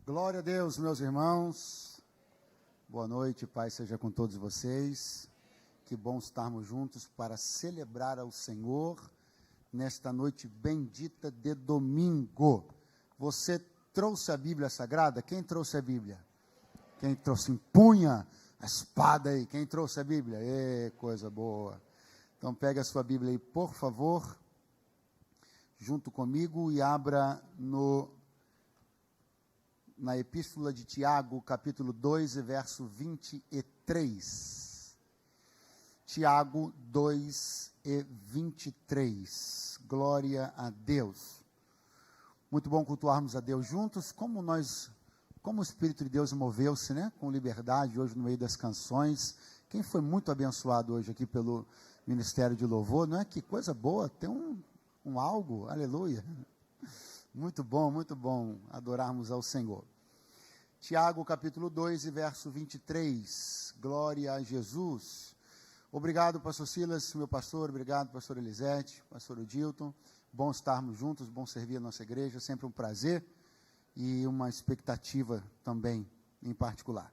Glória a Deus, meus irmãos. Boa noite, Pai seja com todos vocês. Que bom estarmos juntos para celebrar ao Senhor nesta noite bendita de domingo. Você trouxe a Bíblia Sagrada? Quem trouxe a Bíblia? Quem trouxe? Empunha a espada aí. Quem trouxe a Bíblia? Coisa boa. Então pegue a sua Bíblia aí, por favor, junto comigo, e abra na Epístola de Tiago, capítulo 2, verso 23. Tiago 2 e 23. Glória a Deus. Muito bom cultuarmos a Deus juntos, como o Espírito de Deus moveu-se, né? Com liberdade hoje no meio das canções. Quem foi muito abençoado hoje aqui pelo Ministério de Louvor, não é? Que coisa boa, tem um algo, aleluia. Muito bom adorarmos ao Senhor. Tiago, capítulo 2, verso 23. Glória a Jesus. Obrigado, pastor Silas, meu pastor. Obrigado, pastor Elisete, pastor Odilton. Bom estarmos juntos, bom servir a nossa igreja. Sempre um prazer e uma expectativa também, em particular.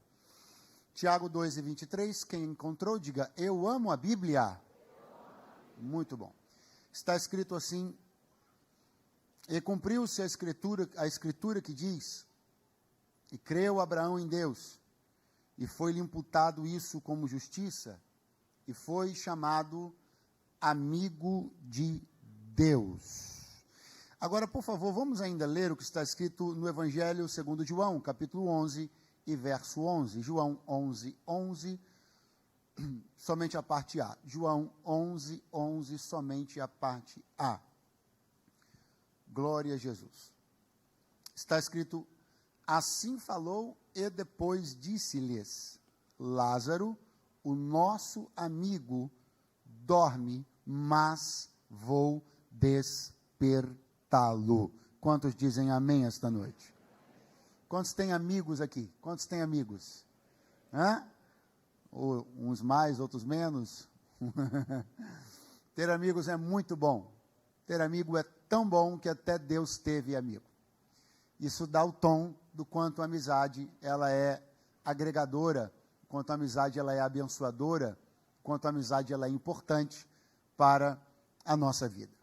Tiago 2 e 23. Quem encontrou, diga: eu amo a Bíblia. Muito bom. Está escrito assim: e cumpriu-se a escritura que diz: e creu Abraão em Deus, e foi-lhe imputado isso como justiça, e foi chamado amigo de Deus. Agora, por favor, vamos ainda ler o que está escrito no Evangelho segundo João, capítulo 11 e verso 11. João 11, 11, somente a parte A. João 11, 11, somente a parte A. Glória a Jesus. Está escrito: assim falou e depois disse-lhes: Lázaro, o nosso amigo, dorme, mas vou despertá-lo. Quantos dizem amém esta noite? Quantos têm amigos aqui? Quantos têm amigos? Ou uns mais, outros menos? Ter amigos é muito bom. Ter amigo é tão bom que até Deus teve amigo. Isso dá o tom do quanto a amizade ela é agregadora, quanto a amizade ela é abençoadora, quanto a amizade ela é importante para a nossa vida.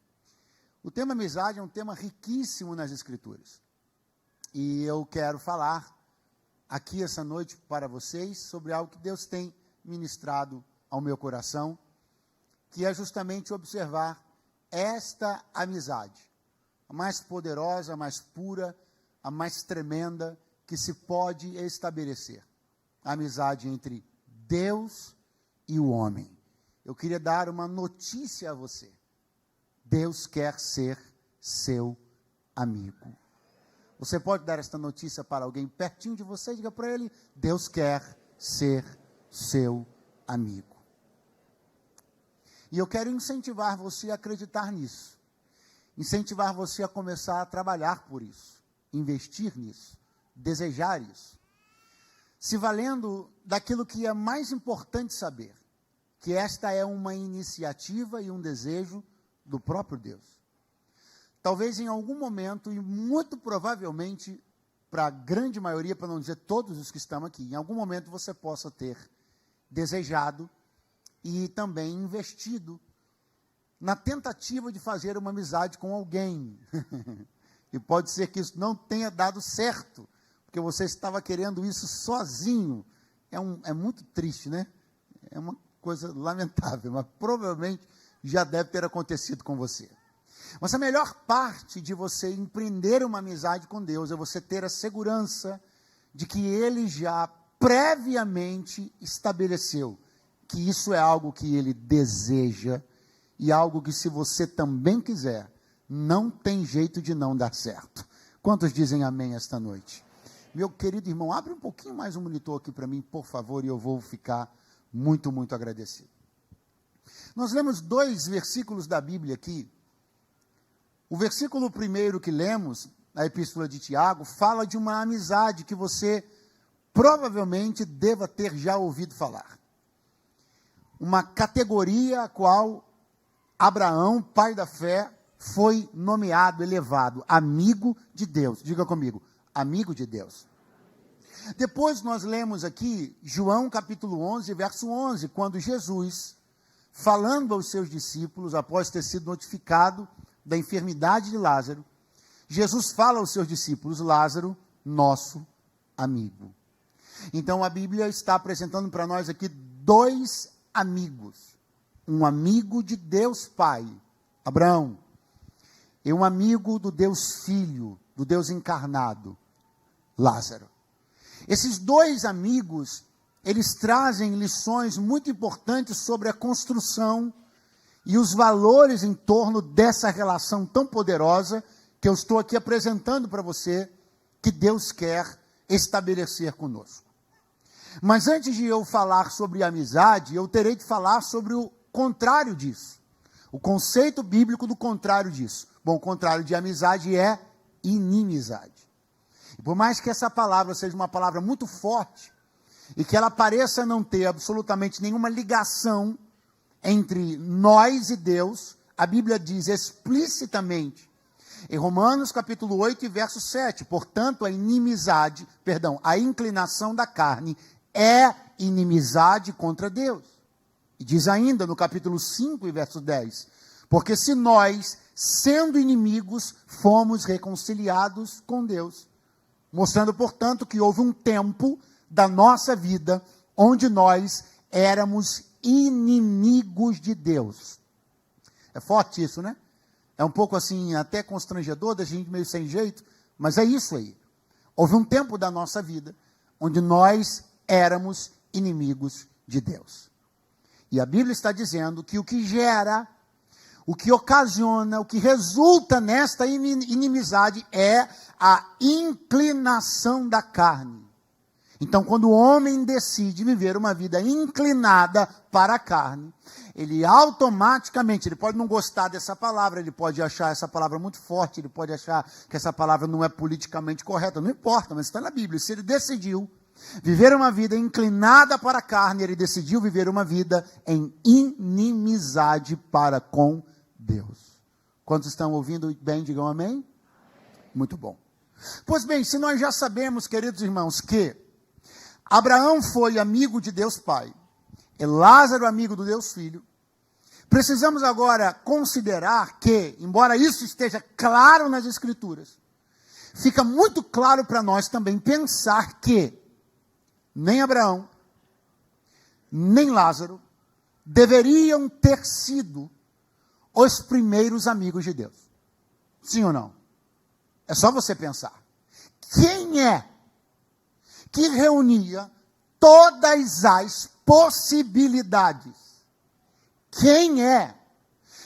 O tema amizade é um tema riquíssimo nas Escrituras. E eu quero falar aqui essa noite para vocês sobre algo que Deus tem ministrado ao meu coração, que é justamente observar esta amizade, a mais poderosa, a mais pura, a mais tremenda que se pode estabelecer. A amizade entre Deus e o homem. Eu queria dar uma notícia a você. Deus quer ser seu amigo. Você pode dar esta notícia para alguém pertinho de você, diga para ele: Deus quer ser seu amigo. E eu quero incentivar você a acreditar nisso. Incentivar você a começar a trabalhar por isso. Investir nisso. Desejar isso. Se valendo daquilo que é mais importante saber. Que esta é uma iniciativa e um desejo do próprio Deus. Talvez em algum momento, e muito provavelmente, para a grande maioria, para não dizer todos os que estão aqui, em algum momento você possa ter desejado e também investido na tentativa de fazer uma amizade com alguém. E pode ser que isso não tenha dado certo, porque você estava querendo isso sozinho. É muito triste, né? É uma coisa lamentável, mas provavelmente já deve ter acontecido com você. Mas a melhor parte de você empreender uma amizade com Deus é você ter a segurança de que Ele já previamente estabeleceu que isso é algo que Ele deseja e algo que, se você também quiser, não tem jeito de não dar certo. Quantos dizem amém esta noite? Meu querido irmão, abre um pouquinho mais o monitor aqui para mim, por favor, e eu vou ficar muito, muito agradecido. Nós lemos 2 versículos da Bíblia aqui. O versículo primeiro que lemos, na Epístola de Tiago, fala de uma amizade que você provavelmente deva ter já ouvido falar. Uma categoria a qual Abraão, pai da fé, foi nomeado, elevado, amigo de Deus. Diga comigo, amigo de Deus. Depois nós lemos aqui João capítulo 11, verso 11, quando Jesus, falando aos seus discípulos, após ter sido notificado da enfermidade de Lázaro, Jesus fala aos seus discípulos: Lázaro, nosso amigo. Então a Bíblia está apresentando para nós aqui dois amigos. Um amigo de Deus Pai, Abraão, e um amigo do Deus Filho, do Deus encarnado, Lázaro. Esses dois amigos, eles trazem lições muito importantes sobre a construção e os valores em torno dessa relação tão poderosa que eu estou aqui apresentando para você, que Deus quer estabelecer conosco. Mas antes de eu falar sobre amizade, eu terei de falar sobre o contrário disso. O conceito bíblico do contrário disso. Bom, o contrário de amizade é inimizade. E por mais que essa palavra seja uma palavra muito forte, e que ela pareça não ter absolutamente nenhuma ligação entre nós e Deus, a Bíblia diz explicitamente, em Romanos capítulo 8 e verso 7, portanto, a inclinação da carne é inimizade contra Deus. E diz ainda no capítulo 5 e verso 10, porque se nós, sendo inimigos, fomos reconciliados com Deus, mostrando, portanto, que houve um tempo da nossa vida onde nós éramos inimigos de Deus. É forte isso, né? É um pouco assim, até constrangedor, da gente meio sem jeito, mas é isso aí. Houve um tempo da nossa vida onde nós éramos inimigos de Deus. E a Bíblia está dizendo que o que gera, o que ocasiona, o que resulta nesta inimizade é a inclinação da carne. Então, quando o homem decide viver uma vida inclinada para a carne, ele automaticamente, ele pode não gostar dessa palavra, ele pode achar essa palavra muito forte, ele pode achar que essa palavra não é politicamente correta, não importa, mas está na Bíblia. Se ele decidiu viver uma vida inclinada para a carne, ele decidiu viver uma vida em inimizade para com Deus. Quantos estão ouvindo bem, digam amém? Muito bom. Pois bem, se nós já sabemos, queridos irmãos, que Abraão foi amigo de Deus Pai, e Lázaro amigo do Deus Filho, precisamos agora considerar que, embora isso esteja claro nas Escrituras, fica muito claro para nós também pensar que nem Abraão, nem Lázaro deveriam ter sido os primeiros amigos de Deus. Sim ou não? É só você pensar. Quem é que reunia todas as possibilidades? Quem é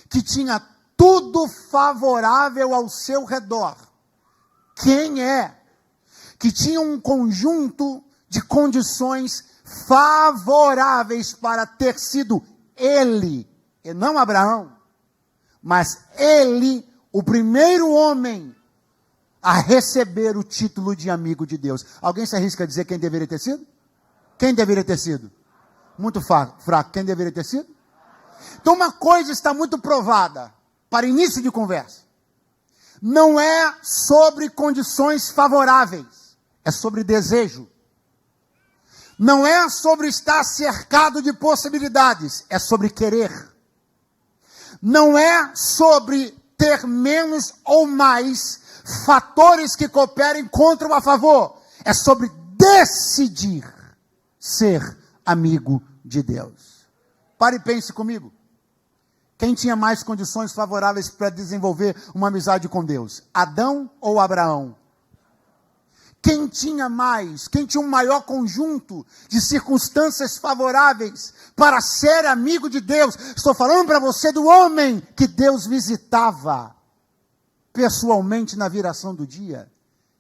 que tinha tudo favorável ao seu redor? Quem é que tinha um conjunto de condições favoráveis para ter sido ele, e não Abraão, mas ele, o primeiro homem a receber o título de amigo de Deus? Alguém se arrisca a dizer quem deveria ter sido? Quem deveria ter sido? Muito fraco. Quem deveria ter sido? Então uma coisa está muito provada, para início de conversa. Não é sobre condições favoráveis, é sobre desejo. Não é sobre estar cercado de possibilidades, é sobre querer. Não é sobre ter menos ou mais fatores que cooperem contra ou a favor. É sobre decidir ser amigo de Deus. Pare e pense comigo. Quem tinha mais condições favoráveis para desenvolver uma amizade com Deus? Adão ou Abraão? Quem tinha mais, quem tinha um maior conjunto de circunstâncias favoráveis para ser amigo de Deus? Estou falando para você do homem que Deus visitava pessoalmente na viração do dia.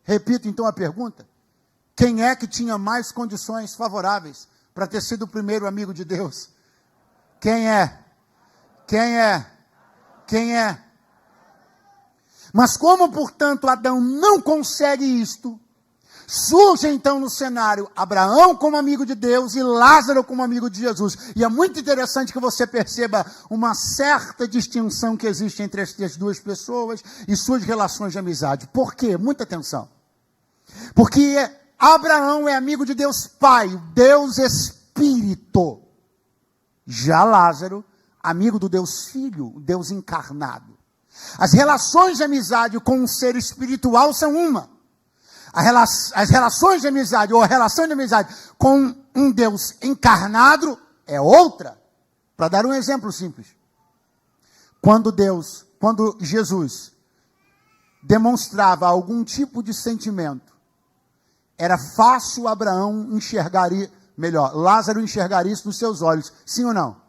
Repito então a pergunta: quem é que tinha mais condições favoráveis para ter sido o primeiro amigo de Deus? Quem é? Quem é? Quem é? Mas como, portanto, Adão não consegue isto, surge então no cenário Abraão como amigo de Deus e Lázaro como amigo de Jesus. E é muito interessante que você perceba uma certa distinção que existe entre estas duas pessoas e suas relações de amizade. Por quê? Muita atenção. Porque Abraão é amigo de Deus Pai, Deus Espírito. Já Lázaro, amigo do Deus Filho, Deus encarnado. As relações de amizade com um ser espiritual são uma. As relações de amizade, ou a relação de amizade com um Deus encarnado é outra. Para dar um exemplo simples. Quando Jesus demonstrava algum tipo de sentimento, era fácil Lázaro enxergar isso nos seus olhos. Sim ou não?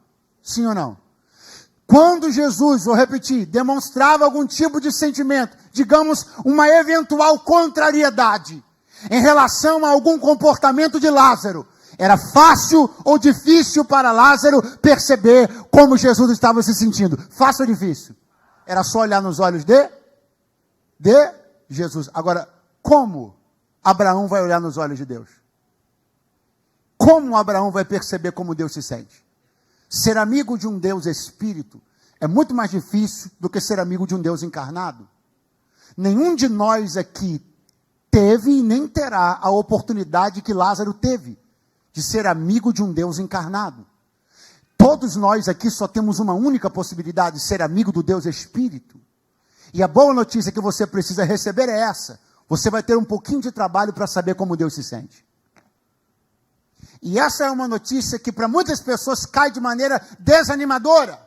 Sim ou não? Quando Jesus, vou repetir, demonstrava algum tipo de sentimento, digamos, uma eventual contrariedade em relação a algum comportamento de Lázaro, era fácil ou difícil para Lázaro perceber como Jesus estava se sentindo? Fácil ou difícil? Era só olhar nos olhos de Jesus. Agora, como Abraão vai olhar nos olhos de Deus? Como Abraão vai perceber como Deus se sente? Ser amigo de um Deus Espírito é muito mais difícil do que ser amigo de um Deus encarnado. Nenhum de nós aqui teve e nem terá a oportunidade que Lázaro teve de ser amigo de um Deus encarnado. Todos nós aqui só temos uma única possibilidade de ser amigo do Deus Espírito. E a boa notícia que você precisa receber é essa. Você vai ter um pouquinho de trabalho para saber como Deus se sente. E essa é uma notícia que para muitas pessoas cai de maneira desanimadora.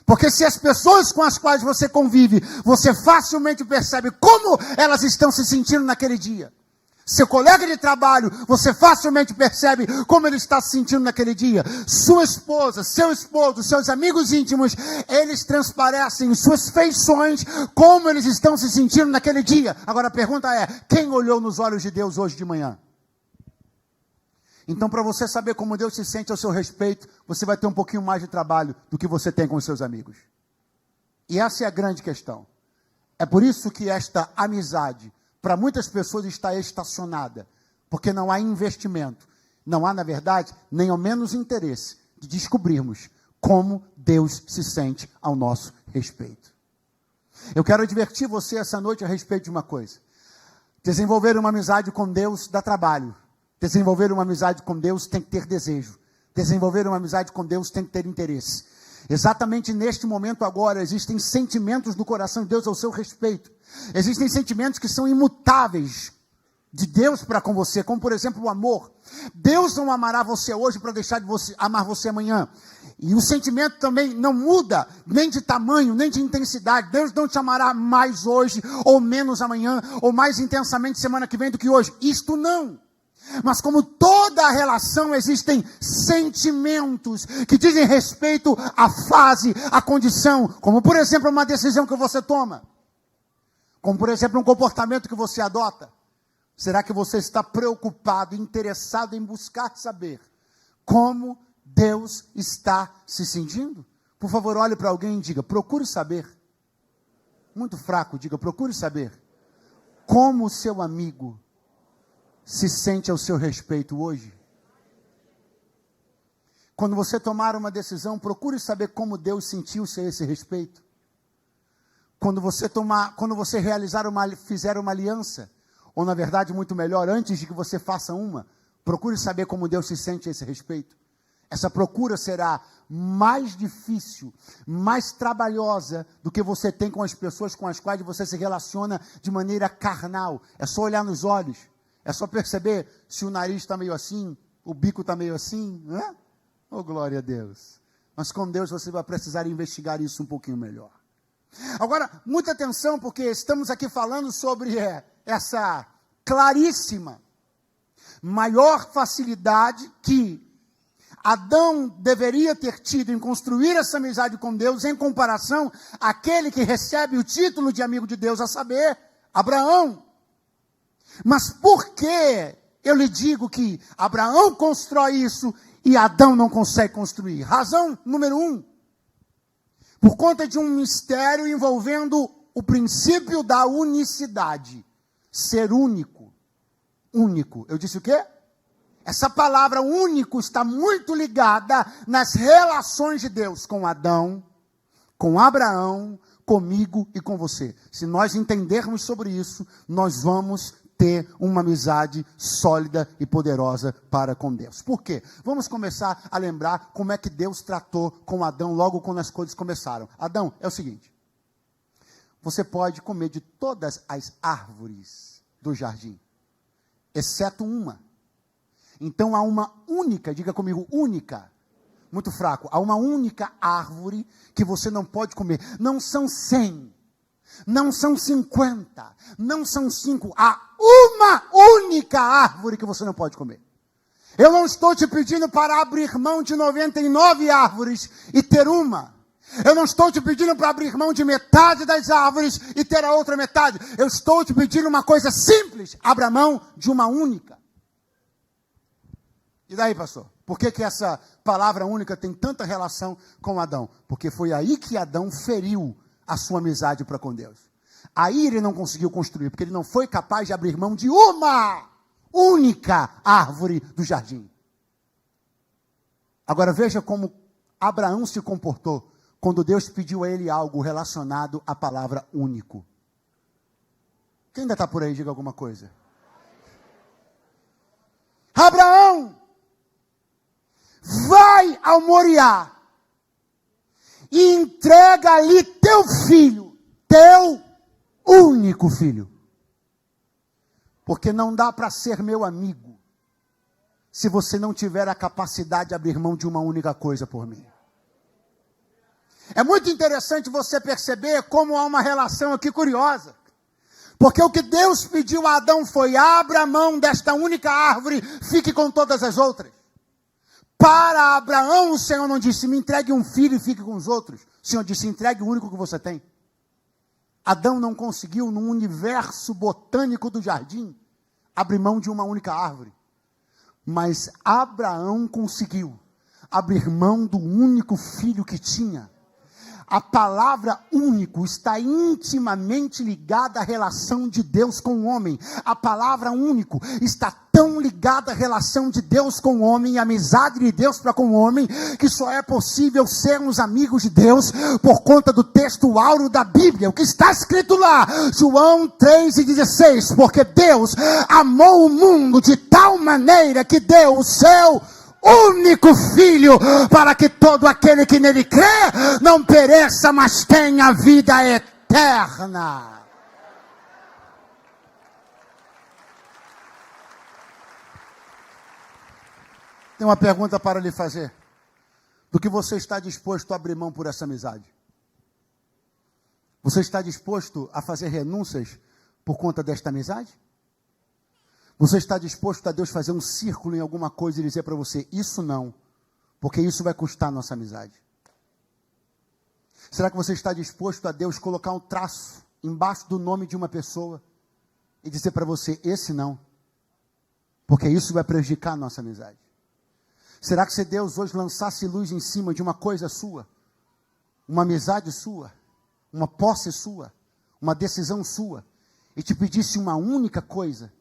Porque se as pessoas com as quais você convive, você facilmente percebe como elas estão se sentindo naquele dia. Seu colega de trabalho, você facilmente percebe como ele está se sentindo naquele dia. Sua esposa, seu esposo, seus amigos íntimos, eles transparecem em suas feições como eles estão se sentindo naquele dia. Agora a pergunta é, quem olhou nos olhos de Deus hoje de manhã? Então, para você saber como Deus se sente ao seu respeito, você vai ter um pouquinho mais de trabalho do que você tem com os seus amigos. E essa é a grande questão. É por isso que esta amizade, para muitas pessoas, está estacionada. Porque não há investimento. Não há, na verdade, nem ao menos interesse de descobrirmos como Deus se sente ao nosso respeito. Eu quero advertir você essa noite a respeito de uma coisa. Desenvolver uma amizade com Deus dá trabalho. Desenvolver uma amizade com Deus tem que ter desejo. Desenvolver uma amizade com Deus tem que ter interesse. Exatamente neste momento agora, existem sentimentos do coração de Deus ao seu respeito. Existem sentimentos que são imutáveis de Deus para com você, como por exemplo o amor. Deus não amará você hoje para deixar de amar você amanhã. E o sentimento também não muda, nem de tamanho, nem de intensidade. Deus não te amará mais hoje, ou menos amanhã, ou mais intensamente semana que vem do que hoje. Isto não. Mas como toda a relação, existem sentimentos que dizem respeito à fase, à condição, como por exemplo uma decisão que você toma, como por exemplo um comportamento que você adota. Será que você está preocupado, interessado em buscar saber como Deus está se sentindo? Por favor, olhe para alguém e diga, procure saber. Muito fraco, diga, procure saber como o seu amigo se sente ao seu respeito hoje. Quando você tomar uma decisão, procure saber como Deus sentiu-se a esse respeito. Quando você fizer uma aliança, ou na verdade, muito melhor, antes de que você faça uma, procure saber como Deus se sente a esse respeito. Essa procura será mais difícil, mais trabalhosa do que você tem com as pessoas com as quais você se relaciona de maneira carnal. É só olhar nos olhos. É só perceber se o nariz está meio assim, o bico está meio assim, não é? Oh, glória a Deus. Mas com Deus você vai precisar investigar isso um pouquinho melhor. Agora, muita atenção, porque estamos aqui falando sobre essa claríssima, maior facilidade que Adão deveria ter tido em construir essa amizade com Deus em comparação àquele que recebe o título de amigo de Deus, a saber, Abraão. Mas por que eu lhe digo que Abraão constrói isso e Adão não consegue construir? Razão número 1. Por conta de um mistério envolvendo o princípio da unicidade. Ser único. Único. Eu disse o quê? Essa palavra único está muito ligada nas relações de Deus com Adão, com Abraão, comigo e com você. Se nós entendermos sobre isso, nós vamos ter uma amizade sólida e poderosa para com Deus. Por quê? Vamos começar a lembrar como é que Deus tratou com Adão logo quando as coisas começaram. Adão, é o seguinte: você pode comer de todas as árvores do jardim, exceto uma. Então há uma única, diga comigo, única, muito fraco, há uma única árvore que você não pode comer. Não são 100, não são 50, não são 5, há uma única árvore que você não pode comer. Eu não estou te pedindo para abrir mão de 99 árvores e ter uma. Eu não estou te pedindo para abrir mão de metade das árvores e ter a outra metade. Eu estou te pedindo uma coisa simples: abra mão de uma única. E daí, pastor? Por que essa palavra única tem tanta relação com Adão? Porque foi aí que Adão feriu a sua amizade para com Deus. Aí ele não conseguiu construir, porque ele não foi capaz de abrir mão de uma única árvore do jardim. Agora veja como Abraão se comportou quando Deus pediu a ele algo relacionado à palavra único. Quem ainda está por aí, diga alguma coisa. Abraão, vai ao Moriá e entrega ali teu filho, teu único filho. Porque não dá para ser meu amigo se você não tiver a capacidade de abrir mão de uma única coisa por mim. É muito interessante você perceber como há uma relação aqui curiosa. Porque o que Deus pediu a Adão foi: abra mão desta única árvore, fique com todas as outras. Para Abraão, o Senhor não disse: me entregue um filho e fique com os outros. O Senhor disse: entregue o único que você tem. Adão não conseguiu, no universo botânico do jardim, abrir mão de uma única árvore. Mas Abraão conseguiu abrir mão do único filho que tinha. A palavra único está intimamente ligada à relação de Deus com o homem. A palavra único está tão ligada à relação de Deus com o homem, a amizade de Deus para com o homem, que só é possível sermos amigos de Deus por conta do texto áureo da Bíblia. O que está escrito lá, João 3,16, porque Deus amou o mundo de tal maneira que deu o seu único filho, para que todo aquele que nele crê não pereça, mas tenha vida eterna. Tem uma pergunta para lhe fazer: do que você está disposto a abrir mão por essa amizade? Você está disposto a fazer renúncias por conta desta amizade? Você está disposto a Deus fazer um círculo em alguma coisa e dizer para você: isso não, porque isso vai custar a nossa amizade? Será que você está disposto a Deus colocar um traço embaixo do nome de uma pessoa e dizer para você: esse não, porque isso vai prejudicar a nossa amizade? Será que se Deus hoje lançasse luz em cima de uma coisa sua, uma amizade sua, uma posse sua, uma decisão sua, e te pedisse uma única coisa,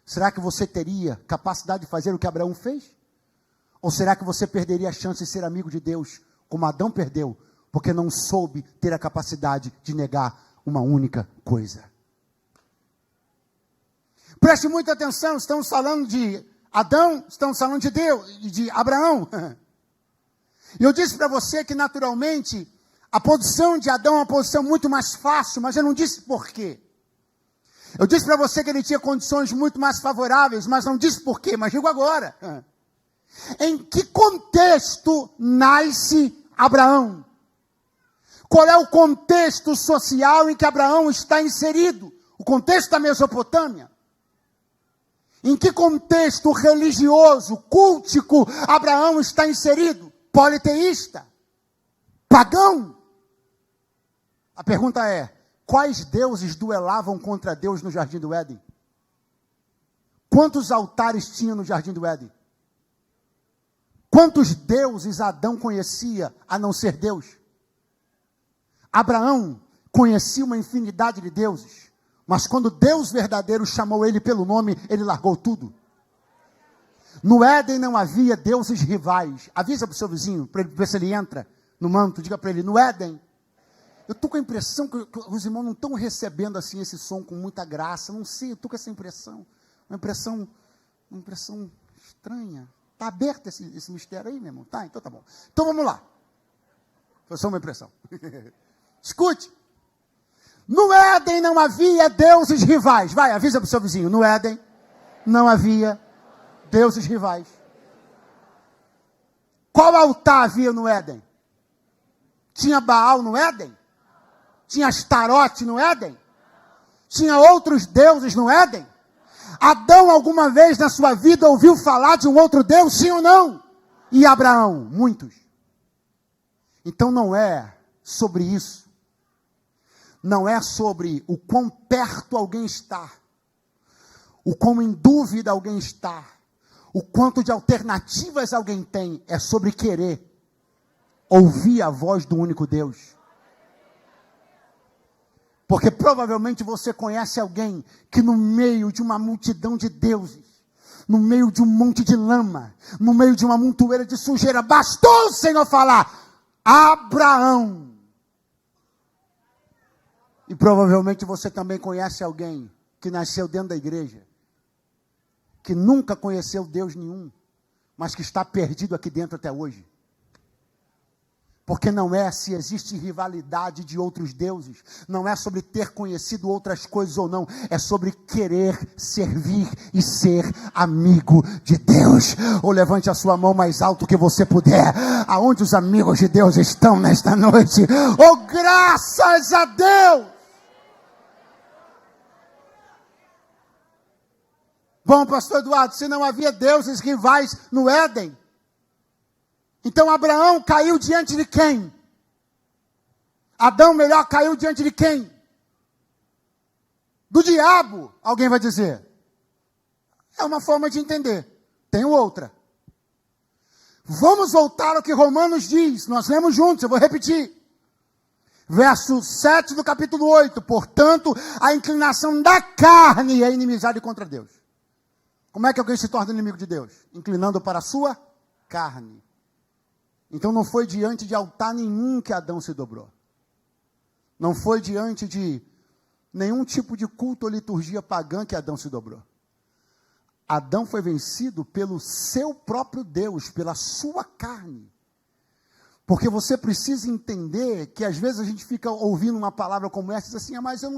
será que você teria capacidade de fazer o que Abraão fez? Ou será que você perderia a chance de ser amigo de Deus, como Adão perdeu, porque não soube ter a capacidade de negar uma única coisa? Preste muita atenção, estamos falando de Adão, estamos falando de Deus, de Abraão. E eu disse para você que naturalmente a posição de Adão é uma posição muito mais fácil, mas eu não disse por quê. Eu disse para você que ele tinha condições muito mais favoráveis, mas não disse por quê, mas digo agora. Em que contexto nasce Abraão? Qual é o contexto social em que Abraão está inserido? O contexto da Mesopotâmia? Em que contexto religioso, cultico, Abraão está inserido? Politeísta? Pagão? A pergunta é: quais deuses duelavam contra Deus no Jardim do Éden? Quantos altares tinha no Jardim do Éden? Quantos deuses Adão conhecia a não ser Deus? Abraão conhecia uma infinidade de deuses, mas quando Deus verdadeiro chamou ele pelo nome, ele largou tudo. No Éden não havia deuses rivais. Avisa para o seu vizinho, para ele ver se ele entra no manto, diga para ele: no Éden Eu estou com a impressão que os irmãos não estão recebendo assim esse som com muita graça. Não sei, eu estou com essa impressão. Uma impressão estranha. Está aberto esse mistério aí, meu irmão? Tá, então tá bom. Então vamos lá. Foi só uma impressão. Escute. No Éden não havia deuses rivais. Vai, avisa para o seu vizinho. No Éden não havia deuses rivais. Qual altar havia no Éden? Tinha Baal no Éden? Tinha Astarote no Éden? Tinha outros deuses no Éden? Adão alguma vez na sua vida ouviu falar de um outro Deus, sim ou não? E Abraão? Muitos. Então não é sobre isso. Não é sobre o quão perto alguém está, o quão em dúvida alguém está, o quanto de alternativas alguém tem. É sobre querer ouvir a voz do único Deus. Porque provavelmente você conhece alguém que no meio de uma multidão de deuses, no meio de um monte de lama, no meio de uma montoeira de sujeira, bastou o Senhor falar, Abraão. E provavelmente você também conhece alguém que nasceu dentro da igreja, que nunca conheceu Deus nenhum, mas que está perdido aqui dentro até hoje. Porque não é se existe rivalidade de outros deuses, não é sobre ter conhecido outras coisas ou não, é sobre querer servir e ser amigo de Deus. Ou levante a sua mão mais alto que você puder, aonde os amigos de Deus estão nesta noite. Oh, graças a Deus! Bom, pastor Eduardo, se não havia deuses rivais no Éden, então Abraão caiu diante de quem? Adão, melhor, caiu diante de quem? Do diabo, alguém vai dizer. É uma forma de entender. Tenho outra. Vamos voltar ao que Romanos diz. Nós lemos juntos, eu vou repetir. Verso 7 do capítulo 8. Portanto, a inclinação da carne é inimizade contra Deus. Como é que alguém se torna inimigo de Deus? Inclinando para a sua carne. Então não foi diante de altar nenhum que Adão se dobrou. Não foi diante de nenhum tipo de culto ou liturgia pagã que Adão se dobrou. Adão foi vencido pelo seu próprio Deus, pela sua carne. Porque você precisa entender que às vezes a gente fica ouvindo uma palavra como essa e diz assim, mas eu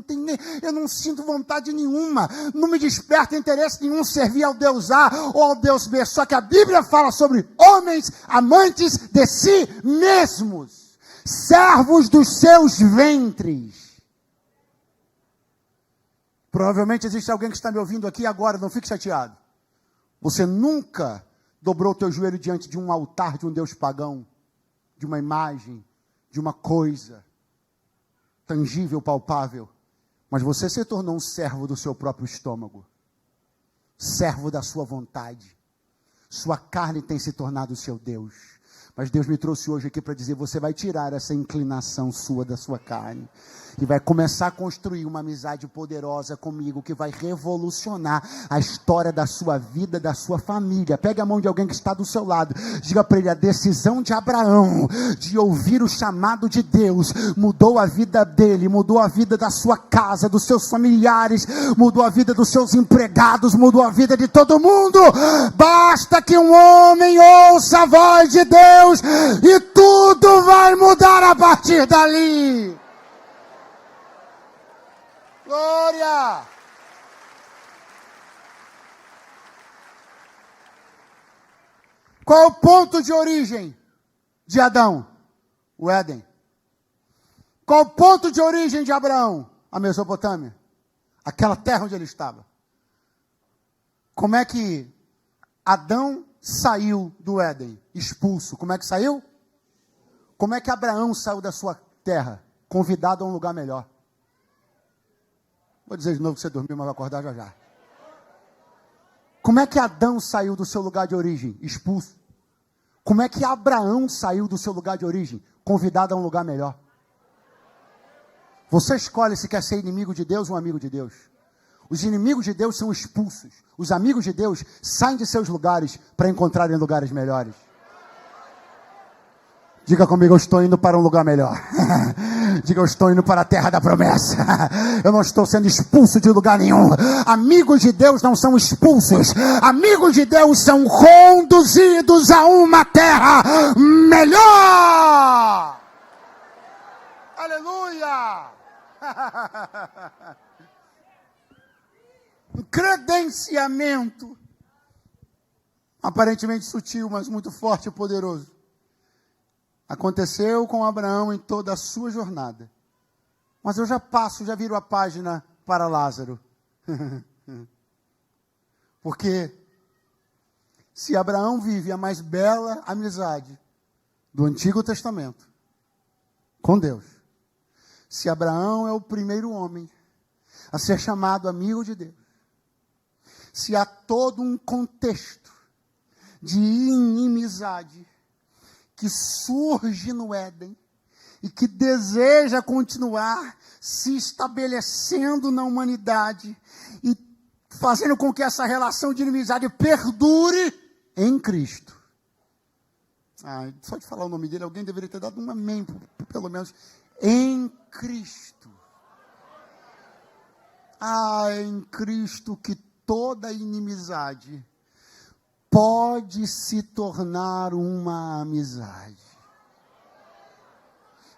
não sinto vontade nenhuma, não me desperta interesse nenhum servir ao Deus A ou ao Deus B. Só que a Bíblia fala sobre homens amantes de si mesmos, servos dos seus ventres. Provavelmente existe alguém que está me ouvindo aqui agora, não fique chateado. Você nunca dobrou o teu joelho diante de um altar de um Deus pagão, de uma imagem, de uma coisa tangível, palpável, mas você se tornou um servo do seu próprio estômago, servo da sua vontade. Sua carne tem se tornado o seu Deus. Mas Deus me trouxe hoje aqui para dizer, você vai tirar essa inclinação sua da sua carne e vai começar a construir uma amizade poderosa comigo, que vai revolucionar a história da sua vida, da sua família. Pegue a mão de alguém que está do seu lado, diga para ele, a decisão de Abraão de ouvir o chamado de Deus mudou a vida dele, mudou a vida da sua casa, dos seus familiares, mudou a vida dos seus empregados, mudou a vida de todo mundo. Basta que um homem ouça a voz de Deus e tudo vai mudar a partir dali. Glória! Qual é o ponto de origem de Adão? O Éden. Qual o ponto de origem de Abraão? A Mesopotâmia. Aquela terra onde ele estava. Como é que Adão saiu do Éden? Expulso. Como é que saiu? Como é que Abraão saiu da sua terra? Convidado a um lugar melhor. Vou dizer de novo que você dormiu, mas vai acordar já já. Como é que Adão saiu do seu lugar de origem? Expulso. Como é que Abraão saiu do seu lugar de origem? Convidado a um lugar melhor. Você escolhe se quer ser inimigo de Deus ou amigo de Deus. Os inimigos de Deus são expulsos. Os amigos de Deus saem de seus lugares para encontrarem lugares melhores. Diga comigo, eu estou indo para um lugar melhor. Diga, eu estou indo para a terra da promessa. Eu não estou sendo expulso de lugar nenhum. Amigos de Deus não são expulsos. Amigos de Deus são conduzidos a uma terra melhor. Aleluia! Um credenciamento aparentemente sutil, mas muito forte e poderoso. Aconteceu com Abraão em toda a sua jornada. Mas eu já viro a página para Lázaro. Porque se Abraão vive a mais bela amizade do Antigo Testamento com Deus, se Abraão é o primeiro homem a ser chamado amigo de Deus, se há todo um contexto de inimizade que surge no Éden e que deseja continuar se estabelecendo na humanidade e fazendo com que essa relação de inimizade perdure em Cristo. Só de falar o nome dele, alguém deveria ter dado um amém, pelo menos. Em Cristo. Em Cristo que toda inimizade pode se tornar uma amizade.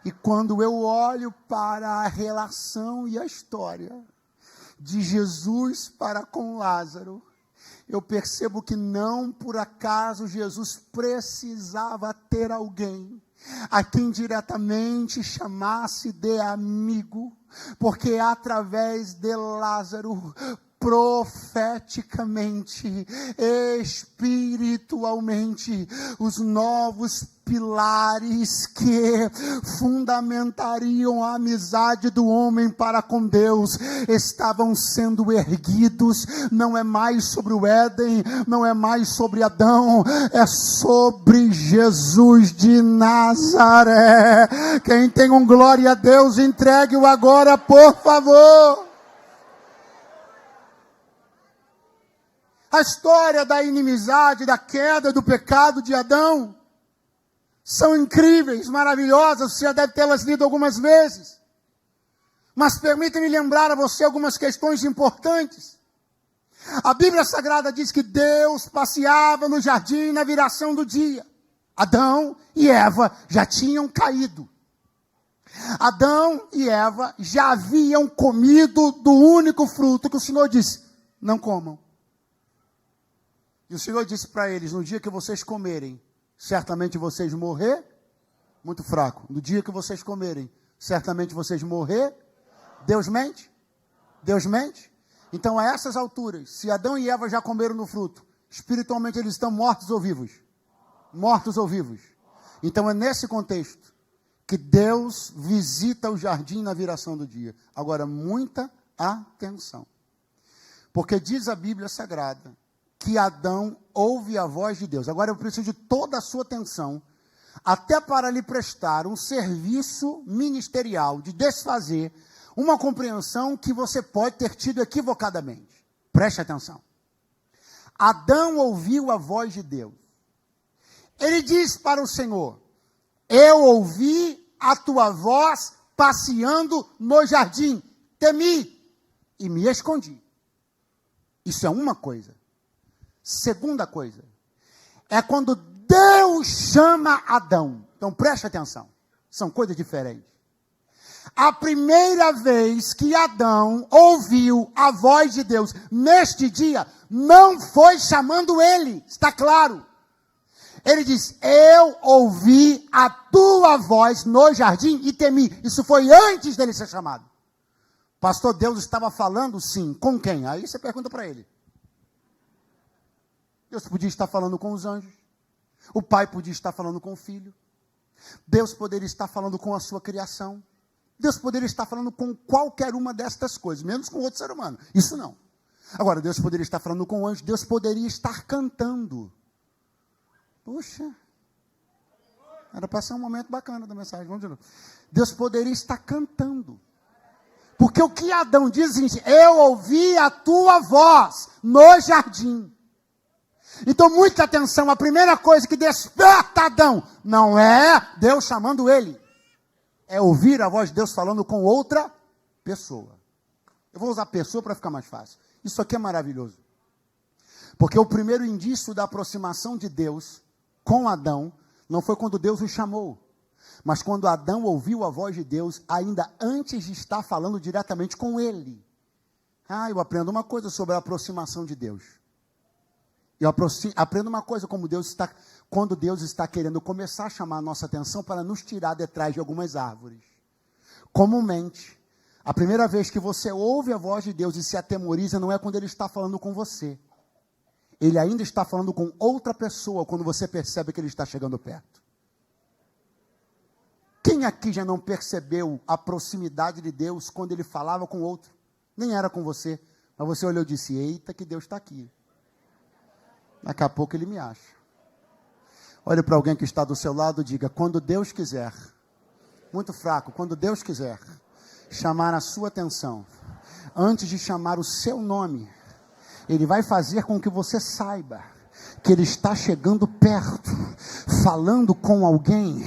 E quando eu olho para a relação e a história de Jesus para com Lázaro, eu percebo que não por acaso Jesus precisava ter alguém a quem diretamente chamasse de amigo, porque através de Lázaro, profeticamente, espiritualmente, os novos pilares que fundamentariam a amizade do homem para com Deus estavam sendo erguidos. Não é mais sobre o Éden, não é mais sobre Adão, é sobre Jesus de Nazaré. Quem tem um glória a Deus, entregue-o agora, por favor. A história da inimizade, da queda, do pecado de Adão são incríveis, maravilhosas. Você já deve tê-las lido algumas vezes. Mas permita-me lembrar a você algumas questões importantes. A Bíblia Sagrada diz que Deus passeava no jardim na viração do dia. Adão e Eva já tinham caído. Adão e Eva já haviam comido do único fruto que o Senhor disse: não comam. E o Senhor disse para eles: no dia que vocês comerem, certamente vocês morrer. Muito fraco. No dia que vocês comerem, certamente vocês morrer. Deus mente? Deus mente? Então, a essas alturas, se Adão e Eva já comeram no fruto, espiritualmente eles estão mortos ou vivos? Mortos ou vivos? Então, é nesse contexto que Deus visita o jardim na viração do dia. Agora, muita atenção. Porque diz a Bíblia Sagrada que Adão ouve a voz de Deus. Agora eu preciso de toda a sua atenção, até para lhe prestar um serviço ministerial de desfazer uma compreensão que você pode ter tido equivocadamente. Preste atenção. Adão ouviu a voz de Deus. Ele diz para o Senhor: eu ouvi a tua voz passeando no jardim, temi e me escondi. Isso é uma coisa. Segunda coisa, é quando Deus chama Adão. Então preste atenção, são coisas diferentes. A primeira vez que Adão ouviu a voz de Deus neste dia, não foi chamando ele, está claro. Ele diz: eu ouvi a tua voz no jardim e temi. Isso foi antes dele ser chamado. Pastor, Deus estava falando? Sim. Com quem? Aí você pergunta para ele. Deus podia estar falando com os anjos. O pai podia estar falando com o filho. Deus poderia estar falando com a sua criação. Deus poderia estar falando com qualquer uma destas coisas, menos com outro ser humano. Isso não. Agora, Deus poderia estar falando com o anjo. Deus poderia estar cantando. Puxa. Era para ser um momento bacana da mensagem. Vamos de novo. Deus poderia estar cantando. Porque o que Adão diz é o seguinte: eu ouvi a tua voz no jardim. Então, muita atenção, a primeira coisa que desperta Adão não é Deus chamando ele. é ouvir a voz de Deus falando com outra pessoa. Eu vou usar pessoa para ficar mais fácil. Isso aqui é maravilhoso. Porque o primeiro indício da aproximação de Deus com Adão não foi quando Deus o chamou, mas quando Adão ouviu a voz de Deus, ainda antes de estar falando diretamente com ele. Eu aprendo uma coisa sobre a aproximação de Deus. Eu aprendo uma coisa quando Deus está querendo começar a chamar a nossa atenção para nos tirar de trás de algumas árvores. Comumente, a primeira vez que você ouve a voz de Deus e se atemoriza não é quando Ele está falando com você. Ele ainda está falando com outra pessoa quando você percebe que Ele está chegando perto. Quem aqui já não percebeu a proximidade de Deus quando Ele falava com outro? Nem era com você, mas você olhou e disse, eita que Deus está aqui. Daqui a pouco Ele me acha. Olhe para alguém que está do seu lado e diga, quando Deus quiser, muito fraco, quando Deus quiser chamar a sua atenção, antes de chamar o seu nome, Ele vai fazer com que você saiba que Ele está chegando perto, falando com alguém.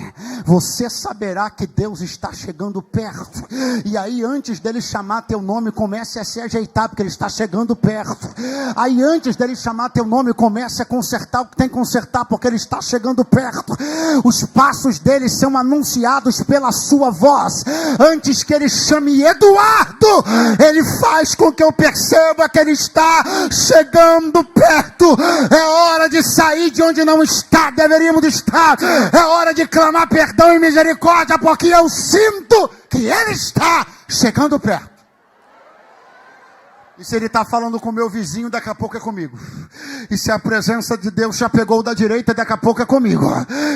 Você saberá que Deus está chegando perto, e aí antes dele chamar teu nome, comece a se ajeitar, porque Ele está chegando perto. Aí antes dele chamar teu nome, comece a consertar o que tem que consertar, porque Ele está chegando perto. Os passos dele são anunciados pela sua voz. Antes que Ele chame Eduardo, Ele faz com que eu perceba que Ele está chegando perto. É hora de sair de onde não deveríamos estar. É hora de clamar perdão e misericórdia, porque eu sinto que Ele está chegando perto. E se Ele está falando com o meu vizinho, daqui a pouco é comigo. E se a presença de Deus já pegou da direita, daqui a pouco é comigo.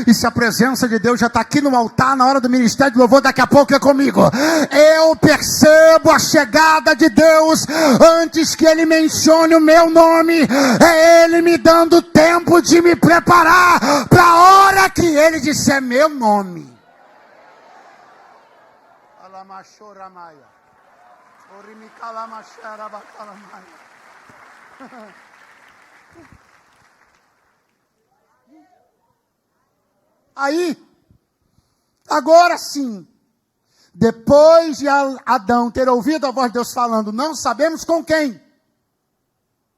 E se a presença de Deus já está aqui no altar, na hora do ministério de louvor, daqui a pouco é comigo. Eu percebo a chegada de Deus antes que Ele mencione o meu nome. É Ele me dando tempo de me preparar para a hora que Ele disser meu nome. Alamachoramaia. Aí, agora sim, depois de Adão ter ouvido a voz de Deus falando, não sabemos com quem,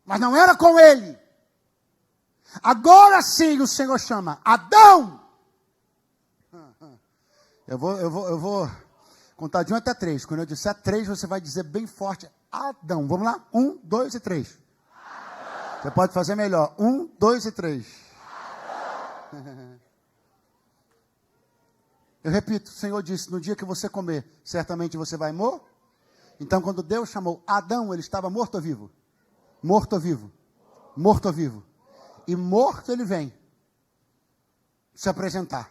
mas não era com ele. Agora sim o Senhor chama, Adão. Eu vou contar de 1 até 3. Quando eu disser 3, você vai dizer bem forte, Adão. Vamos lá? 1, 2 e 3. Adão. Você pode fazer melhor. 1, 2 e 3. Eu repito, o Senhor disse, no dia que você comer, certamente você vai morrer. Então, quando Deus chamou Adão, ele estava morto ou vivo? Morto ou vivo? Morto ou vivo? E morto ele vem se apresentar.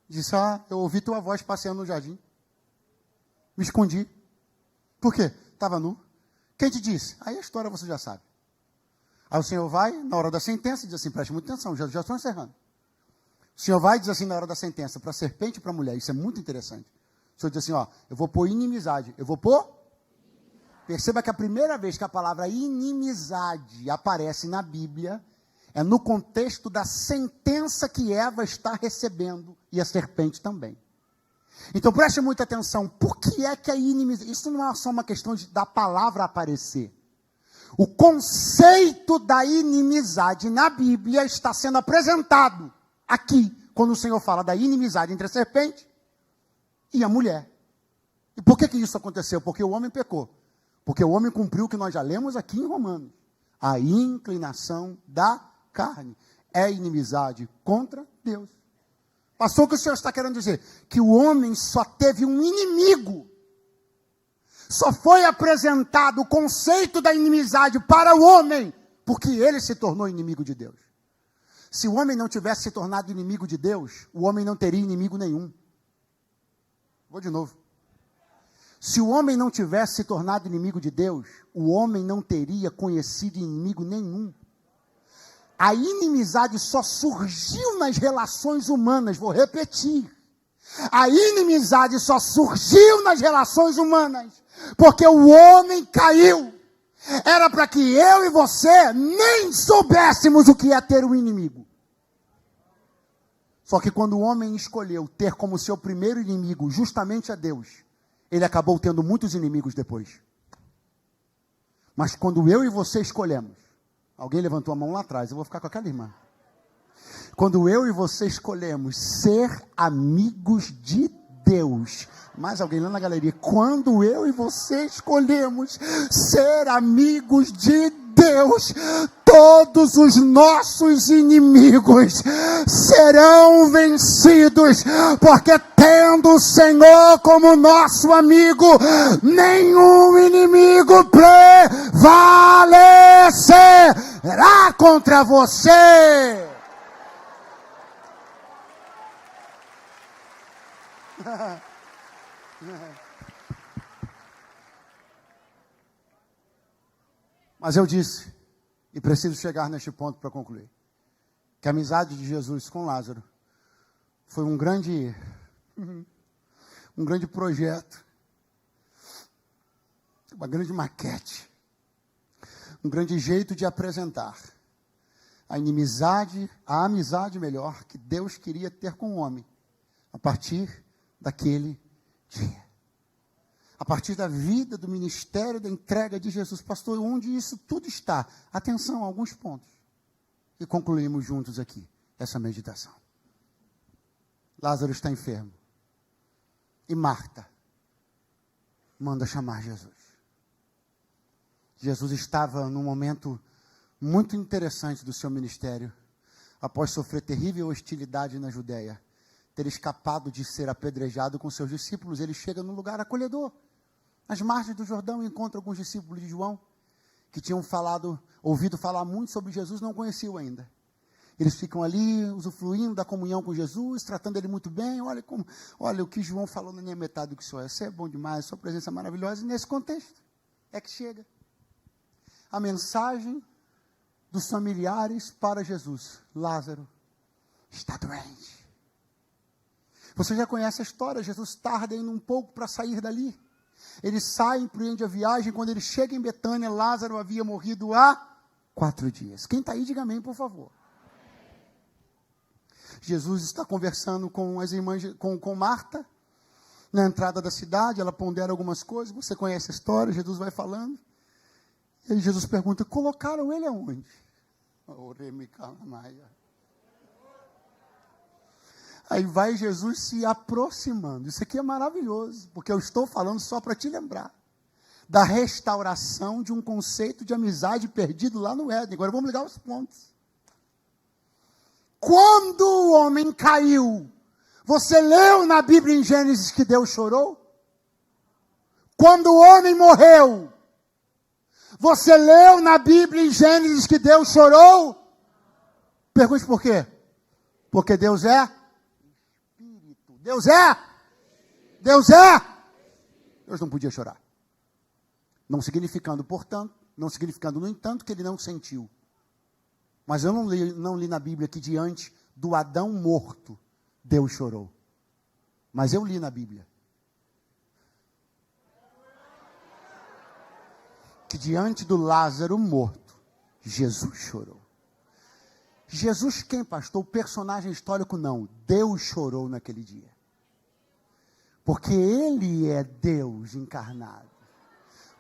Disse, eu ouvi tua voz passeando no jardim. Me escondi. Por quê? Estava nu. Quem te disse? Aí a história você já sabe. Aí o Senhor vai, na hora da sentença, diz assim, preste muita atenção, já estou encerrando. O Senhor vai e diz assim, na hora da sentença, para a serpente e para a mulher, isso é muito interessante. O Senhor diz assim, eu vou pôr inimizade. Eu vou pôr? Perceba que a primeira vez que a palavra inimizade aparece na Bíblia, é no contexto da sentença que Eva está recebendo, e a serpente também. Então preste muita atenção, por que é que a inimizade, isso não é só uma questão da palavra aparecer. O conceito da inimizade na Bíblia está sendo apresentado aqui, quando o Senhor fala da inimizade entre a serpente e a mulher. E por que isso aconteceu? Porque o homem pecou. Porque o homem cumpriu o que nós já lemos aqui em Romanos. A inclinação da carne é inimizade contra Deus. Pastor, o que o Senhor está querendo dizer? Que o homem só teve um inimigo. Só foi apresentado o conceito da inimizade para o homem, porque ele se tornou inimigo de Deus. Se o homem não tivesse se tornado inimigo de Deus, o homem não teria inimigo nenhum. Vou de novo. Se o homem não tivesse se tornado inimigo de Deus, o homem não teria conhecido inimigo nenhum. A inimizade só surgiu nas relações humanas, vou repetir. A inimizade só surgiu nas relações humanas, porque o homem caiu. Era para que eu e você nem soubéssemos o que é ter um inimigo. Só que quando o homem escolheu ter como seu primeiro inimigo justamente a Deus, ele acabou tendo muitos inimigos depois. Mas quando eu e você escolhemos, alguém levantou a mão lá atrás, eu vou ficar com aquela irmã. Quando eu e você escolhemos ser amigos de Deus, mais alguém lá na galeria, quando eu e você escolhemos ser amigos de Deus, todos os nossos inimigos serão vencidos, porque tendo o Senhor como nosso amigo, nenhum inimigo prevalecerá contra você. Mas eu disse, e preciso chegar neste ponto para concluir, que a amizade de Jesus com Lázaro foi um grande projeto, uma grande maquete, um grande jeito de apresentar a amizade melhor que Deus queria ter com o homem, a partir daquele dia. A partir da vida, do ministério, da entrega de Jesus. Pastor, onde isso tudo está? Atenção a alguns pontos. E concluímos juntos aqui essa meditação. Lázaro está enfermo. E Marta manda chamar Jesus. Jesus estava num momento muito interessante do seu ministério, após sofrer terrível hostilidade na Judéia, ter escapado de ser apedrejado com seus discípulos. Ele chega num lugar acolhedor, nas margens do Jordão, e encontra alguns discípulos de João, que tinham ouvido falar muito sobre Jesus, não conheciam ainda. Eles ficam ali, usufruindo da comunhão com Jesus, tratando ele muito bem. Olha o que João falou na minha metade do que o senhor é. Você é bom demais, sua presença é maravilhosa. E nesse contexto é que chega a mensagem dos familiares para Jesus. Lázaro está doente. Você já conhece a história. Jesus tarda ainda um pouco para sair dali. Ele sai, empreende a viagem. Quando ele chega em Betânia, Lázaro havia morrido há 4 dias. Quem está aí, diga amém, por favor. Jesus está conversando com as irmãs, com Marta, na entrada da cidade. Ela pondera algumas coisas. Você conhece a história, Jesus vai falando. E aí Jesus pergunta: colocaram ele aonde? Aí vai Jesus se aproximando. Isso aqui é maravilhoso, porque eu estou falando só para te lembrar da restauração de um conceito de amizade perdido lá no Éden. Agora vamos ligar os pontos. Quando o homem caiu, você leu na Bíblia em Gênesis que Deus chorou? Quando o homem morreu, você leu na Bíblia em Gênesis que Deus chorou? Pergunte por quê? Porque Deus é Espírito. Deus não podia chorar. Não significando, portanto, no entanto, que ele não sentiu. Mas eu não li na Bíblia que diante do Adão morto, Deus chorou. Mas eu li na Bíblia que diante do Lázaro morto, Jesus chorou. Jesus quem, pastor? O personagem histórico não. Deus chorou naquele dia. Porque Ele é Deus encarnado.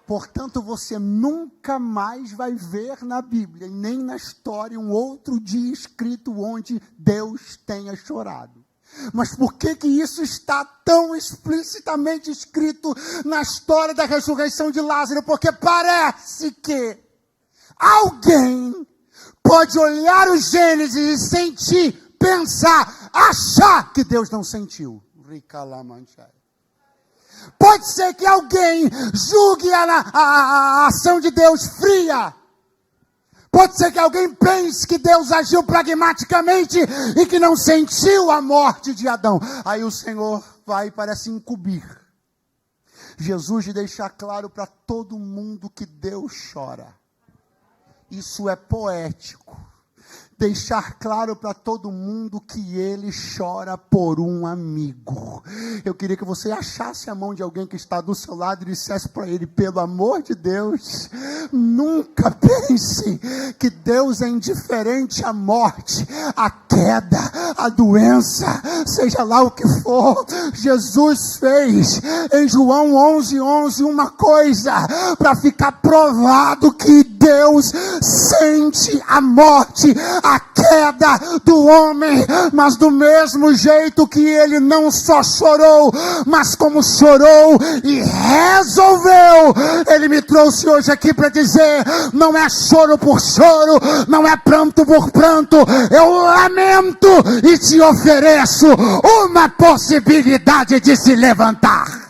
Portanto, você nunca mais vai ver na Bíblia, e nem na história, um outro dia escrito onde Deus tenha chorado. Mas por que isso está tão explicitamente escrito na história da ressurreição de Lázaro? Porque parece que alguém pode olhar o Gênesis e sentir, pensar, achar que Deus não sentiu. Pode ser que alguém julgue a ação de Deus fria. Pode ser que alguém pense que Deus agiu pragmaticamente e que não sentiu a morte de Adão. Aí o Senhor vai e parece incumbir Jesus de deixar claro para todo mundo que Deus chora. Isso é poético. deixar claro para todo mundo que ele chora por um amigo. Eu queria que você achasse a mão de alguém que está do seu lado e dissesse para ele: pelo amor de Deus, nunca pense que Deus é indiferente à morte, à queda, à doença, seja lá o que for. Jesus fez em João 11:11 uma coisa para ficar provado que Deus sente a morte, a queda do homem, mas do mesmo jeito que ele não só chorou, mas como chorou e resolveu. Ele me trouxe hoje aqui para dizer: não é choro por choro, não é pranto por pranto, eu lamento e te ofereço uma possibilidade de se levantar.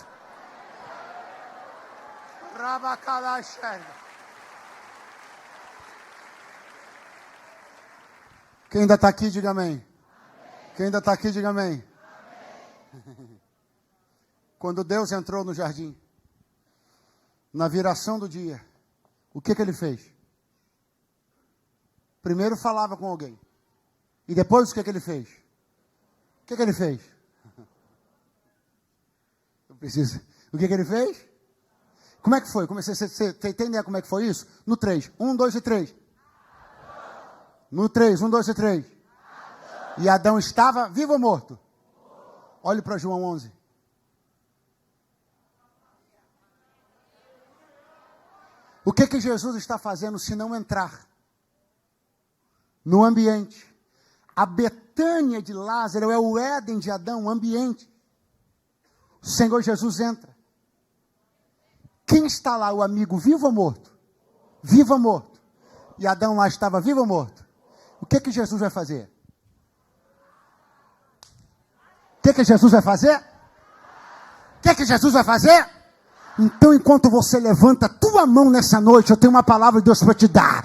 Quem ainda está aqui, diga amém. Quem ainda está aqui, diga amém. Quando Deus entrou no jardim, na viração do dia, o que ele fez? Primeiro falava com alguém. E depois o que ele fez? O que ele fez? Eu preciso. O que ele fez? Como é que foi? Você tem ideia como é que foi isso? No 3. 1, 2 e 3. No 3, 1, 2 e 3. E Adão estava vivo ou morto? Olhe para João 11. O que Jesus está fazendo se não entrar no ambiente? A Betânia de Lázaro é o Éden de Adão, o ambiente. O Senhor Jesus entra. Quem está lá, o amigo, vivo ou morto? Vivo ou morto? E Adão lá estava vivo ou morto? O que Jesus vai fazer? O que Jesus vai fazer? O que Jesus vai fazer? Então, enquanto você levanta a tua mão nessa noite, eu tenho uma palavra de Deus para te dar.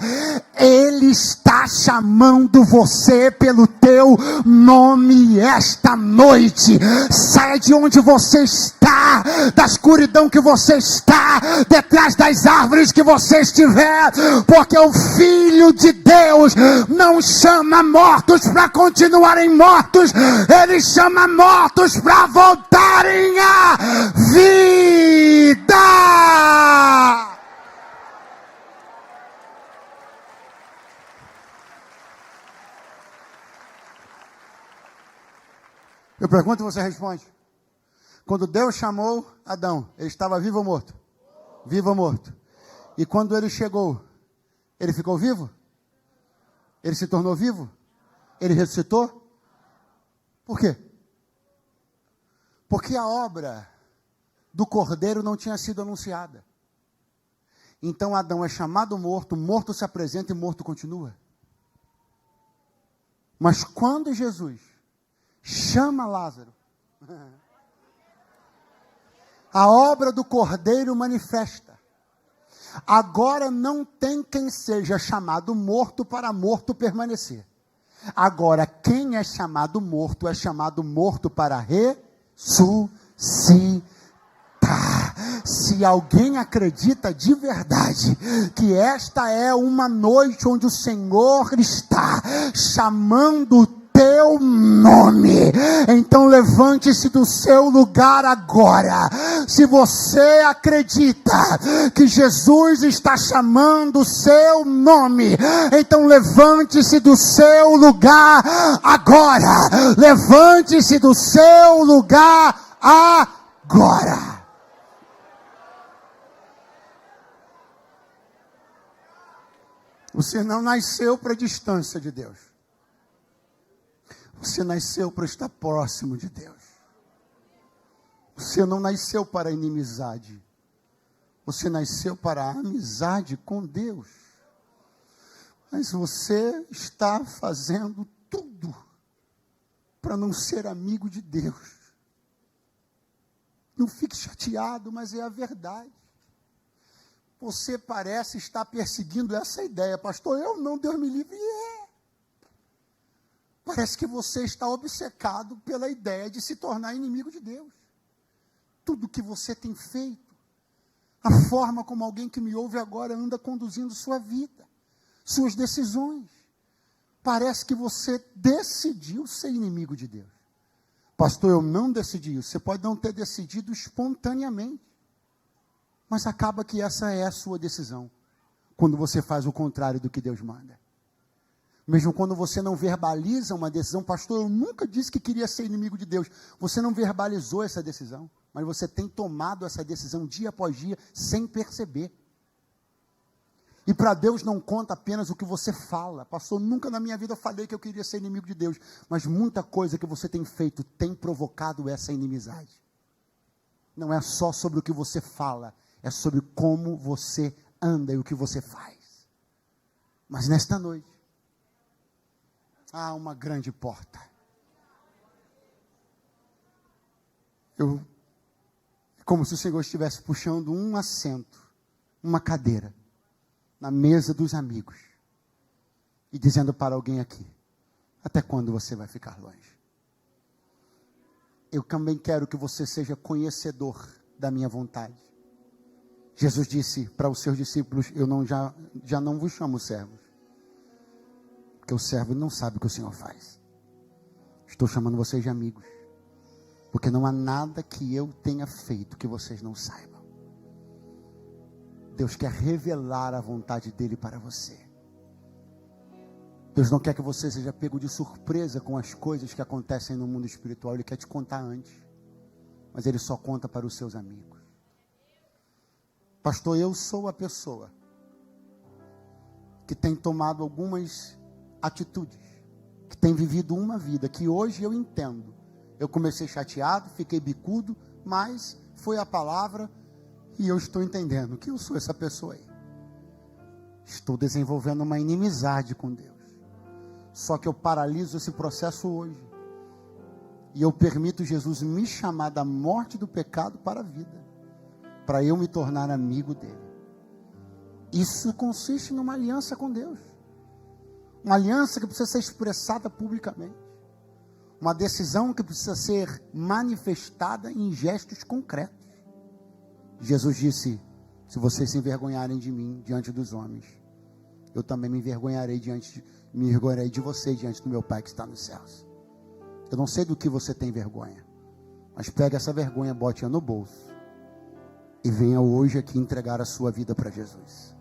Ele está chamando você pelo teu nome esta noite. Saia de onde você está, da escuridão que você está, detrás das árvores que você estiver, porque o Filho de Deus não chama mortos para continuarem mortos, ele chama mortos para voltarem à vida. Eu pergunto e você responde. Quando Deus chamou Adão, ele estava vivo ou morto? Vivo ou morto? E quando ele chegou, ele ficou vivo? Ele se tornou vivo? Ele ressuscitou? Por quê? Porque a obra do Cordeiro não tinha sido anunciada. Então Adão é chamado morto, morto se apresenta e morto continua. Mas quando Jesus chama Lázaro, a obra do Cordeiro manifesta. Agora não tem quem seja chamado morto para morto permanecer. Agora quem é chamado morto para ressuscitar. Se alguém acredita de verdade que esta é uma noite onde o Senhor está chamando o teu nome, então levante-se do seu lugar agora. Se você acredita que Jesus está chamando o seu nome, então levante-se do seu lugar agora. Levante-se do seu lugar agora. Você não nasceu para a distância de Deus. Você nasceu para estar próximo de Deus. Você não nasceu para a inimizade. Você nasceu para a amizade com Deus. Mas você está fazendo tudo para não ser amigo de Deus. Não fique chateado, mas é a verdade. Você parece estar perseguindo essa ideia. Pastor, eu não, Deus me livre. Parece que você está obcecado pela ideia de se tornar inimigo de Deus. Tudo que você tem feito, a forma como alguém que me ouve agora anda conduzindo sua vida, suas decisões. parece que você decidiu ser inimigo de Deus. Pastor, eu não decidi isso. Você pode não ter decidido espontaneamente, mas acaba que essa é a sua decisão, quando você faz o contrário do que Deus manda. Mesmo quando você não verbaliza uma decisão, pastor, eu nunca disse que queria ser inimigo de Deus. Você não verbalizou essa decisão, mas você tem tomado essa decisão dia após dia, sem perceber. E para Deus não conta apenas o que você fala. Pastor, nunca na minha vida falei que eu queria ser inimigo de Deus, mas muita coisa que você tem feito tem provocado essa inimizade. Não é só sobre o que você fala, é sobre como você anda e o que você faz. Mas nesta noite, há uma grande porta. Como se o Senhor estivesse puxando um assento, uma cadeira, na mesa dos amigos, e dizendo para alguém aqui, até quando você vai ficar longe? Eu também quero que você seja conhecedor da minha vontade. Jesus disse para os seus discípulos, já não vos chamo servos, porque o servo não sabe o que o Senhor faz. Estou chamando vocês de amigos, porque não há nada que eu tenha feito que vocês não saibam. Deus quer revelar a vontade dele para você. Deus não quer que você seja pego de surpresa com as coisas que acontecem no mundo espiritual. Ele quer te contar antes, mas ele só conta para os seus amigos. Pastor, eu sou a pessoa que tem tomado algumas atitudes, que tem vivido uma vida que hoje eu entendo. Eu comecei chateado, fiquei bicudo, mas foi a palavra e eu estou entendendo que eu sou essa pessoa aí. Estou desenvolvendo uma inimizade com Deus. Só que eu paraliso esse processo hoje. E eu permito Jesus me chamar da morte do pecado para a vida, para eu me tornar amigo dele. Isso consiste numa aliança com Deus. Uma aliança que precisa ser expressada publicamente. Uma decisão que precisa ser manifestada em gestos concretos. Jesus disse, se vocês se envergonharem de mim diante dos homens, eu também me envergonharei de vocês diante do meu Pai que está nos céus. Eu não sei do que você tem vergonha, mas pegue essa vergonha, bote-a no bolso e venha hoje aqui entregar a sua vida para Jesus.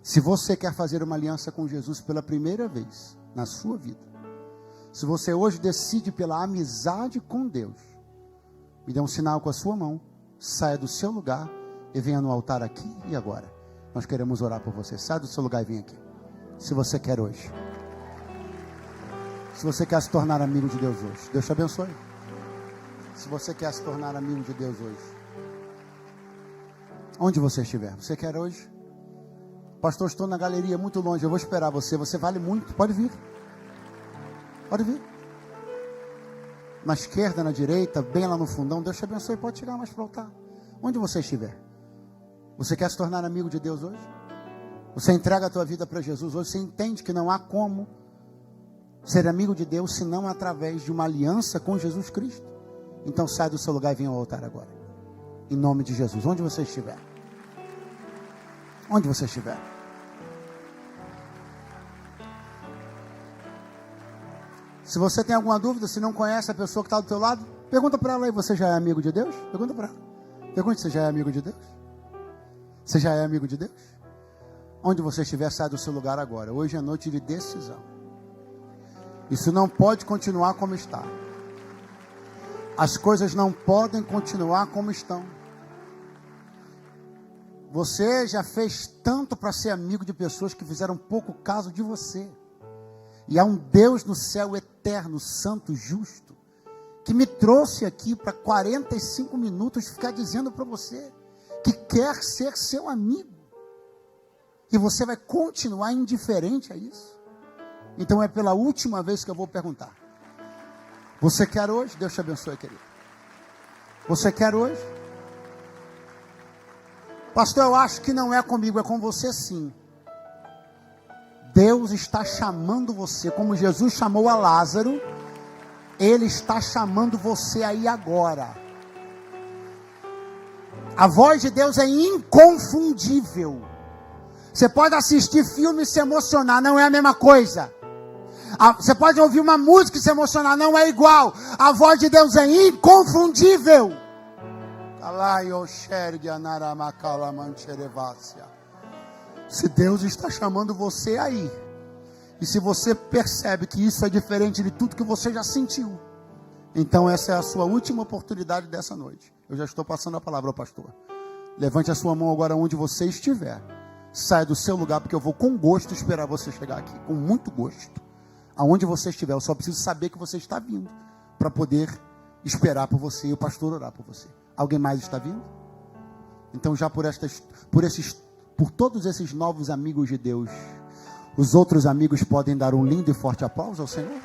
Se você quer fazer uma aliança com Jesus pela primeira vez na sua vida, se você hoje decide pela amizade com Deus, me dê um sinal com a sua mão, saia do seu lugar e venha no altar aqui e agora. Nós queremos orar por você. Saia do seu lugar e venha aqui. Se você quer hoje. Se você quer se tornar amigo de Deus hoje. Deus te abençoe. Se você quer se tornar amigo de Deus hoje. Onde você estiver. Você quer hoje? Pastor, estou na galeria muito longe. Eu vou esperar você. Você vale muito. Pode vir. Pode vir. Na esquerda, na direita, bem lá no fundão. Deus te abençoe. Pode chegar mais para o altar. Onde você estiver. Você quer se tornar amigo de Deus hoje? Você entrega a tua vida para Jesus hoje. Você entende que não há como ser amigo de Deus senão através de uma aliança com Jesus Cristo. Então sai do seu lugar e venha ao altar agora. Em nome de Jesus. Onde você estiver. Onde você estiver. Se você tem alguma dúvida, se não conhece a pessoa que está do teu lado, pergunta para ela aí, você já é amigo de Deus? Pergunta para ela. Pergunte se já é amigo de Deus. Você já é amigo de Deus? Onde você estiver, sai do seu lugar agora. Hoje é noite de decisão. Isso não pode continuar como está. As coisas não podem continuar como estão. Você já fez tanto para ser amigo de pessoas que fizeram pouco caso de você. E há um Deus no céu eterno, santo, justo, que me trouxe aqui para 45 minutos ficar dizendo para você que quer ser seu amigo. E você vai continuar indiferente a isso? Então é pela última vez que eu vou perguntar. Você quer hoje? Deus te abençoe, querido. Você quer hoje? Pastor, eu acho que não é comigo, é com você sim. Deus está chamando você, como Jesus chamou a Lázaro, Ele está chamando você aí agora. A voz de Deus é inconfundível. Você pode assistir filme e se emocionar, não é a mesma coisa. Você pode ouvir uma música e se emocionar, não é igual. A voz de Deus é inconfundível. Se Deus está chamando você aí, e se você percebe que isso é diferente de tudo que você já sentiu, então essa é a sua última oportunidade dessa noite. Eu já estou passando a palavra ao pastor. Levante a sua mão agora onde você estiver. Saia do seu lugar, porque eu vou com gosto esperar você chegar aqui. Com muito gosto. Aonde você estiver, eu só preciso saber que você está vindo, para poder esperar por você e o pastor orar por você. Alguém mais está vindo? Então já por todos esses novos amigos de Deus, os outros amigos podem dar um lindo e forte aplauso ao Senhor?